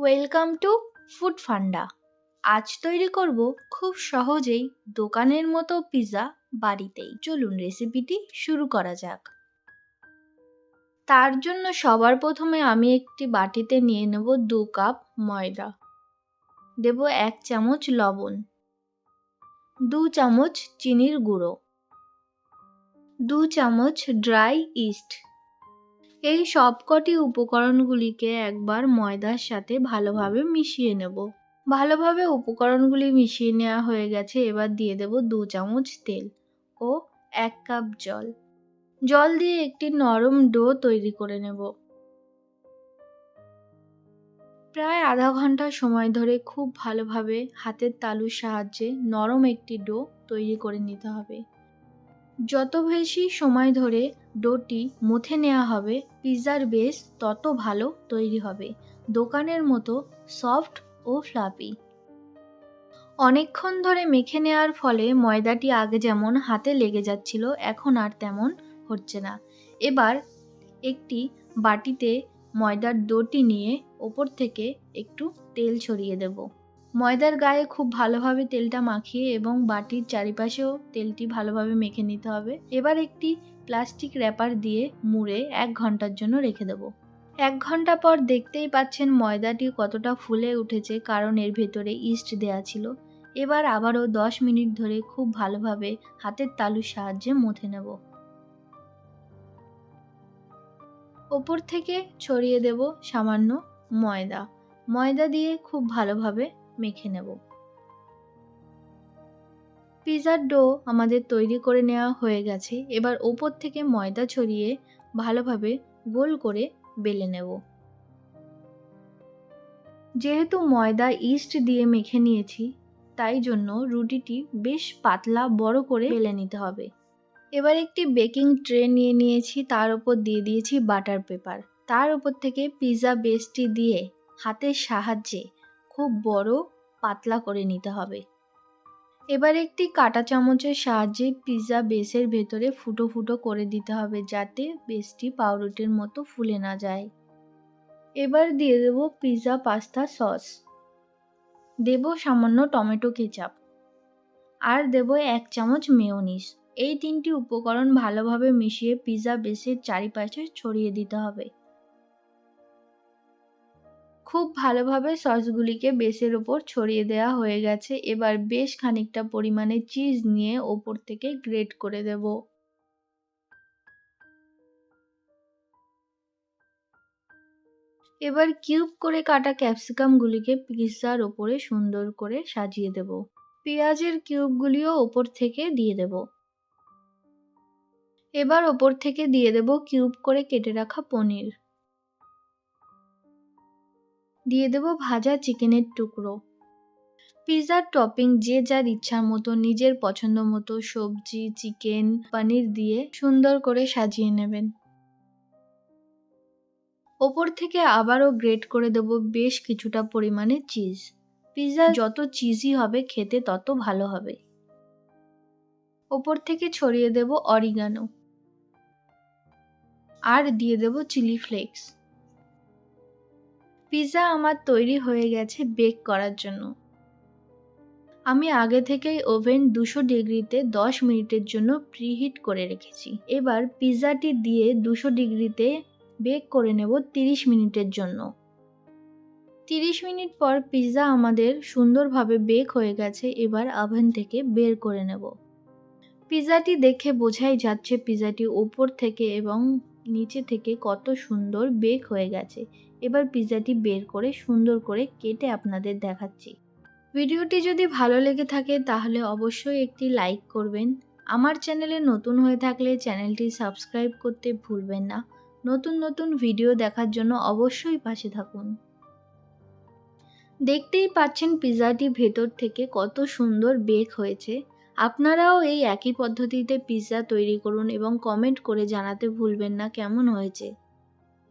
Welcome to food ফান্ডা। আজ তৈরি করব খুব সহজেই দোকানের মতো পিৎজা বাড়িতেই। চলুন রেসিপিটি শুরু করা যাক। তার জন্য সবার প্রথমে আমি একটি বাটিতে নিয়ে নেব 2 কাপ ময়দা, দেব 1 চামচ লবণ, 2 চামচ চিনির গুঁড়ো, 2 চামচ ড্রাই ইস্ট। এই সবকটি উপকরণগুলিকে একবার ময়দার সাথে ভালোভাবে মিশিয়ে নেব। ভালোভাবে উপকরণগুলি মিশিয়ে নেওয়া হয়ে গেছে। এবার দিয়ে দেব 2 চামচ তেল ও 1 কাপ জল। জল দিয়ে একটি নরম ডো তৈরি করে নেব। প্রায় আধা ঘন্টা সময় ধরে খুব ভালোভাবে হাতের তালুর সাহায্যে নরম একটি ডো তৈরি করে নিতে হবে। যত বেশি সময় ধরে ডোটি মুথে নেওয়া হবে, পিৎজার বেস তত ভালো তৈরি হবে, দোকানের মতো সফট ও ফ্লাফি। অনেকক্ষণ ধরে মেখে নেওয়ার ফলে ময়দাটি আগে যেমন হাতে লেগে যাচ্ছিল, এখন আর তেমন হচ্ছে না। এবার একটি বাটিতে ময়দার ডোটি নিয়ে ওপর থেকে একটু তেল ছড়িয়ে দেব। ময়দার গায়ে খুব ভালোভাবে তেলটা মাখিয়ে এবং বাটির চারিপাশেও তেলটি ভালোভাবে মেখে নিতে হবে। এবার একটি প্লাস্টিক র্যাপার দিয়ে মুড়ে 1 ঘন্টার জন্য রেখে দেব। 1 ঘন্টা পর দেখতেই পাচ্ছেন ময়দাটি কতটা ফুলে উঠেছে, কারণ এর ভেতরে ইস্ট দেওয়া ছিল। এবার আবারও 10 মিনিট ধরে খুব ভালোভাবে হাতের তালুর সাহায্যে মথে নেব। ওপর থেকে ছড়িয়ে দেব সামান্য ময়দা। ময়দা দিয়ে খুব ভালোভাবে মেখে নেব। পিৎজার ডো আমাদের তৈরি করে নেওয়া হয়ে গেছে। এবার ওপর থেকে ময়দা ছড়িয়ে ভালোভাবে গোল করে বেলে নেব। যেহেতু ময়দা ইস্ট দিয়ে মেখে নিয়েছি, তাই জন্য রুটিটি বেশ পাতলা বড় করে বেলে নিতে হবে। এবার একটি বেকিং ট্রে নিয়ে নিয়েছি, তার উপর দিয়ে দিয়েছি বাটার পেপার। তার উপর থেকে পিৎজা বেসটি দিয়ে হাতের সাহায্যে খুব বড় পাতলা করে নিতে হবে। এবার একটি কাঁটা চামচের সাহায্যে পিৎজা বেসের ভেতরে ফুটো ফুটো করে দিতে হবে, যাতে বেসটি পাউরুটির মতো ফুলে না যায়। এবার দিয়ে দেব পিৎজা পাস্তা সস, দেব সামান্য টমেটো কেচাপ, আর দেব 1 চামচ মেয়োনিজ। এই 3টি উপকরণ ভালোভাবে মিশিয়ে পিৎজা বেসের চারিপাশে ছড়িয়ে দিতে হবে। খুব ভালোভাবে সসগুলিকে বেসের ওপর ছড়িয়ে দেওয়া হয়ে গেছে। এবার বেশ খানিকটা পরিমাণে চিজ নিয়ে ওপর থেকে গ্রেট করে দেব। এবার কিউব করে কাটা ক্যাপসিকামগুলিকে পিৎজার ওপরে সুন্দর করে সাজিয়ে দেব। পেঁয়াজের কিউবগুলিও ওপর থেকে দিয়ে দেব। এবার ওপর থেকে দিয়ে দেব কিউব করে কেটে রাখা পনির। দিয়ে দেব ভাজা চিকেনের টুকরো। পিৎজার টপিং যে যার ইচ্ছা মতো নিজের পছন্দ মতো সবজি, চিকেন, পনির দিয়ে সুন্দর করে সাজিয়ে নেবেন। ওপর থেকে আবারও গ্রেট করে দেব বেশ কিছুটা পরিমাণে চিজ। পিৎজা যত চিজি হবে খেতে তত ভালো হবে। ওপর থেকে ছড়িয়ে দেব অরিগানো, আর দিয়ে দেব চিলি ফ্লেক্স। পিৎজা আমার তৈরি হয়ে গেছে বেক করার জন্য। আমি আগে থেকেই ওভেন 200 ডিগ্রিতে 10 মিনিটের জন্য প্রিহিট করে রেখেছি। এবার পিৎজাটি দিয়ে 200 ডিগ্রিতে বেক করে নেব 30 মিনিটের জন্য। 30 মিনিট পর পিৎজা আমাদের সুন্দরভাবে বেক হয়ে গেছে। এবার ওভেন থেকে বের করে নেব। পিৎজাটি দেখে বোঝাই যাচ্ছে পিৎজাটি ওপর থেকে এবং নিচে থেকে কত সুন্দর বেক হয়ে গেছে। এবার পিৎজাটি বের করে সুন্দর করে কেটে আপনাদের দেখাচ্ছি। ভিডিওটি যদি ভালো লেগে থাকে তাহলে অবশ্যই একটি লাইক করবেন। আমার চ্যানেলে নতুন হয়ে থাকলে চ্যানেলটি সাবস্ক্রাইব করতে ভুলবেন না। নতুন নতুন ভিডিও দেখার জন্য অবশ্যই পাশে থাকুন। দেখতেই পাচ্ছেন পিৎজাটি ভেতর থেকে কত সুন্দর বেক হয়েছে। আপনারাও এই একই পদ্ধতিতে পিৎজা তৈরি করুন এবং কমেন্ট করে জানাতে ভুলবেন না কেমন হয়েছে।